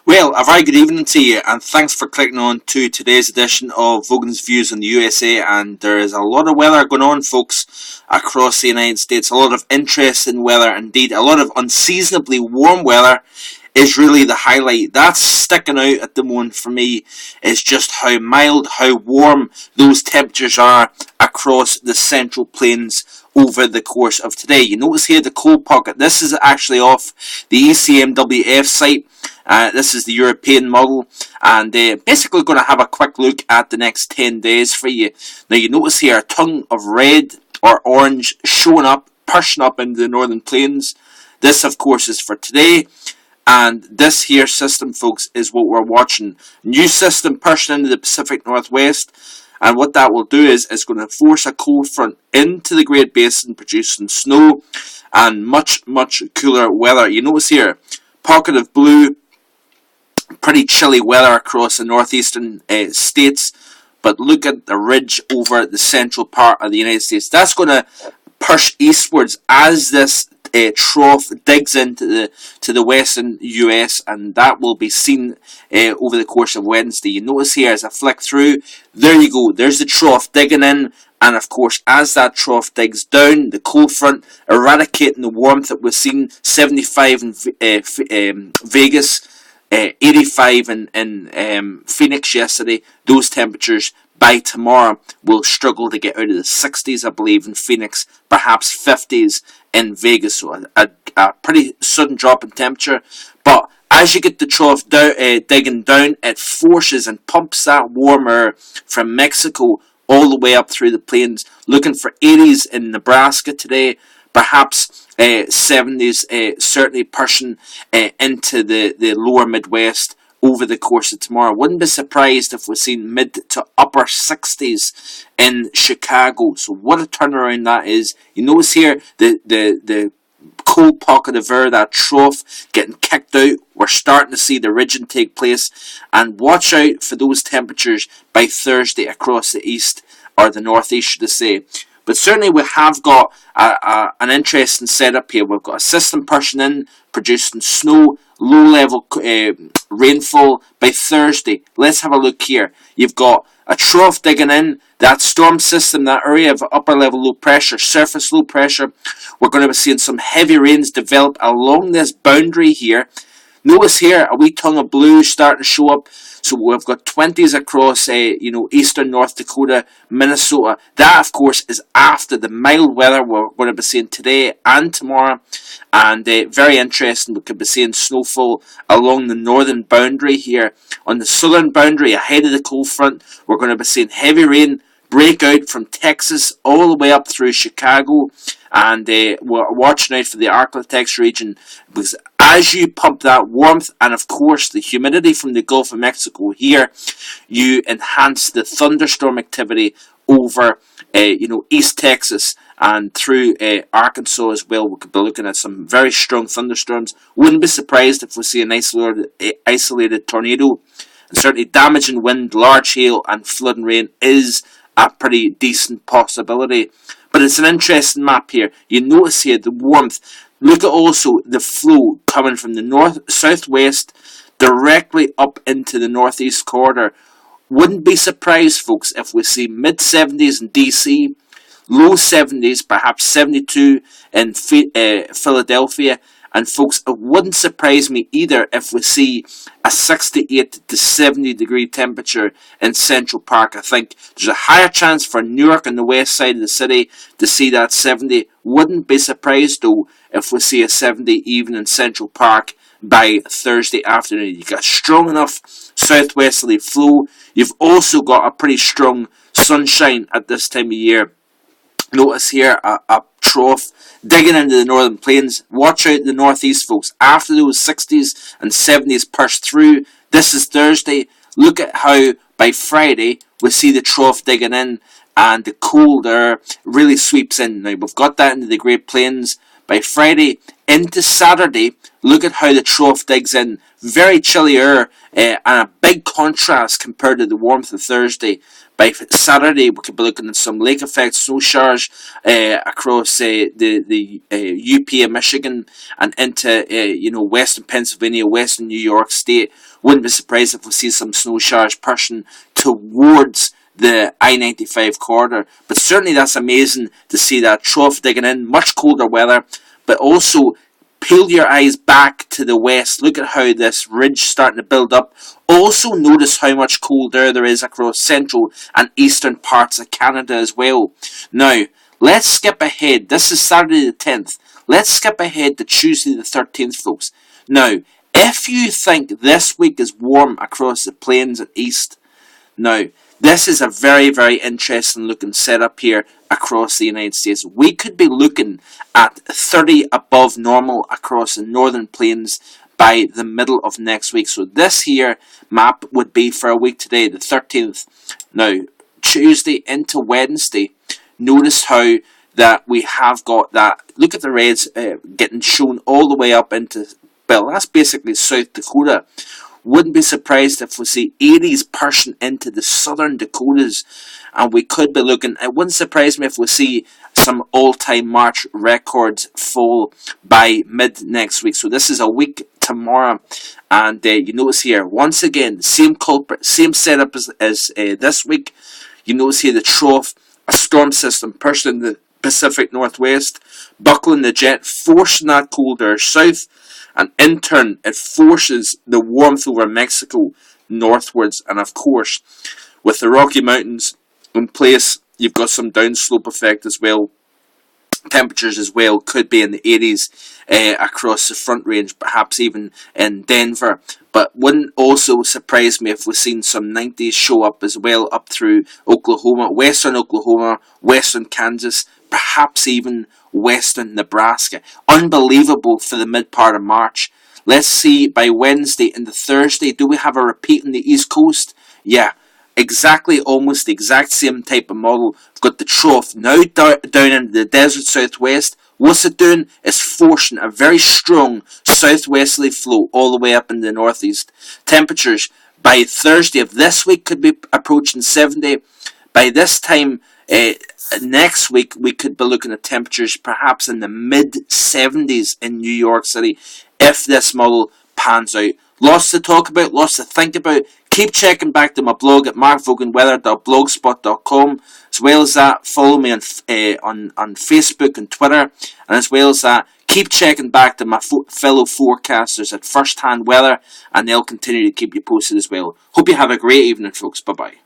Well, a very good evening to you, and thanks for clicking on to today's edition of VOGAN'S Views on the USA. And there is a lot of weather going on, folks, across the United States. A lot of interesting weather, indeed. A lot of unseasonably warm weather is really the highlight. That's sticking out at the moment for me, is just how mild, how warm those temperatures are across the central plains over the course of today. You notice here the cold pocket. This is actually off the ECMWF site. This is the European model, and basically going to have a quick look at the next 10 days for you. Now you notice here a tongue of red or orange showing up, pushing up into the northern plains. This of course is for today, and this here system, folks, is what we're watching. New system pushing into the Pacific Northwest, and what that will do is it's going to force a cold front into the Great Basin, producing snow and much cooler weather. You notice here pocket of blue. Pretty chilly weather across the northeastern states, but look at the ridge over the central part of the United States. That's going to push eastwards as this trough digs into the western US, and that will be seen over the course of Wednesday. You notice here as I flick through, there you go, there's the trough digging in, and of course as that trough digs down, the cold front eradicating the warmth that we've seen. 75 in Vegas, 85 in Phoenix yesterday. Those temperatures by tomorrow will struggle to get out of the 60s, I believe, in Phoenix, perhaps 50s in Vegas. So a pretty sudden drop in temperature. But as you get the trough digging down, it forces and pumps that warm air from Mexico all the way up through the plains. Looking for 80s in Nebraska today, perhaps 70s, certainly pushing into the lower Midwest over the course of tomorrow. Wouldn't be surprised if we're seeing mid to upper 60s in Chicago. So what a turnaround that is. You notice here the cold pocket of air, that trough getting kicked out. We're starting to see the ridging take place, and watch out for those temperatures by Thursday across the east, or the northeast should I say. But certainly we have got an interesting setup here. We've got a system pushing in, producing snow, low-level rainfall by Thursday. Let's have a look here. You've got a trough digging in, that storm system, that area of upper-level low pressure, surface low pressure. We're going to be seeing some heavy rains develop along this boundary here. Notice here a wee tongue of blue starting to show up. So we've got 20s across, eastern North Dakota, Minnesota. That, of course, is after the mild weather we're going to be seeing today and tomorrow. And very interesting, we could be seeing snowfall along the northern boundary here. On the southern boundary, ahead of the cold front, we're going to be seeing heavy rain break out from Texas all the way up through Chicago. And we're watching out for the Arklatex region, because as you pump that warmth and of course the humidity from the Gulf of Mexico here, you enhance the thunderstorm activity over East Texas and through Arkansas as well. We could be looking at some very strong thunderstorms. Wouldn't be surprised if we see an isolated tornado. And certainly damaging wind, large hail and flooding rain is a pretty decent possibility. But it's an interesting map here. You notice here the warmth. Look at also the flow coming from the southwest directly up into the northeast corridor. Wouldn't be surprised, folks, if we see mid-70s in DC, low 70s, perhaps 72 in Philadelphia. And folks, it wouldn't surprise me either if we see a 68 to 70 degree temperature in Central Park. I think there's a higher chance for Newark on the west side of the city to see that 70. Wouldn't be surprised though if we see a 70 even in Central Park by Thursday afternoon. You've got strong enough southwesterly flow. You've also got a pretty strong sunshine at this time of year. Notice here a trough digging into the northern plains. Watch out the northeast, folks. After those 60s and 70s push through, this is Thursday. Look at how by Friday we see the trough digging in and the cold air really sweeps in. Now we've got that into the Great Plains, By Friday into Saturday, look at how the trough digs in. Very chilly air and a big contrast compared to the warmth of Thursday. By Saturday, we could be looking at some lake effect snow showers across the UP of Michigan and into western Pennsylvania, western New York State. Wouldn't be surprised if we see some snow showers pushing towards the I-95 corridor. But certainly that's amazing to see that trough digging in. Much colder weather, but also peel your eyes back to the west. Look at how this ridge starting to build up. Also notice how much cold air there is across central and eastern parts of Canada as well. Now, let's skip ahead. This is Saturday the 10th. Let's skip ahead to Tuesday the 13th, folks. Now, if you think this week is warm across the plains and east, now, this is a very, very interesting looking setup here across the United States. We could be looking at 30 above normal across the northern plains by the middle of next week. So this here map would be for a week today, the 13th. Now, Tuesday into Wednesday, notice how that we have got that. Look at the reds getting shown all the way up into, well, that's basically South Dakota. Wouldn't be surprised if we see 80s pushing into the southern Dakotas, and we could be looking, it wouldn't surprise me if we see some all-time March records fall by mid next week. So this is a week tomorrow, and you notice here, once again, same culprit, same setup as this week. You notice here the trough, a storm system pushing the Pacific Northwest, buckling the jet, forcing that cold air south, and in turn it forces the warmth over Mexico northwards. And of course, with the Rocky Mountains in place, you've got some downslope effect as well. Temperatures as well could be in the 80s across the Front Range, perhaps even in Denver. But wouldn't also surprise me if we've seen some 90s show up as well up through Oklahoma, western Kansas, perhaps even western Nebraska. Unbelievable for the mid part of March. Let's see by Wednesday and the Thursday, do we have a repeat on the East Coast? Yeah. Exactly, almost the exact same type of model. We've got the trough now down in the desert southwest. What's it doing? It's forcing a very strong southwesterly flow all the way up in the northeast. Temperatures by Thursday of this week could be approaching 70. By this time next week, we could be looking at temperatures perhaps in the mid-70s in New York City if this model pans out. Lots to talk about, lots to think about. Keep checking back to my blog at markvoganweather.blogspot.com. As well as that, follow me on Facebook and Twitter. And as well as that, keep checking back to my fellow forecasters at First Hand Weather, and they'll continue to keep you posted as well. Hope you have a great evening, folks. Bye-bye.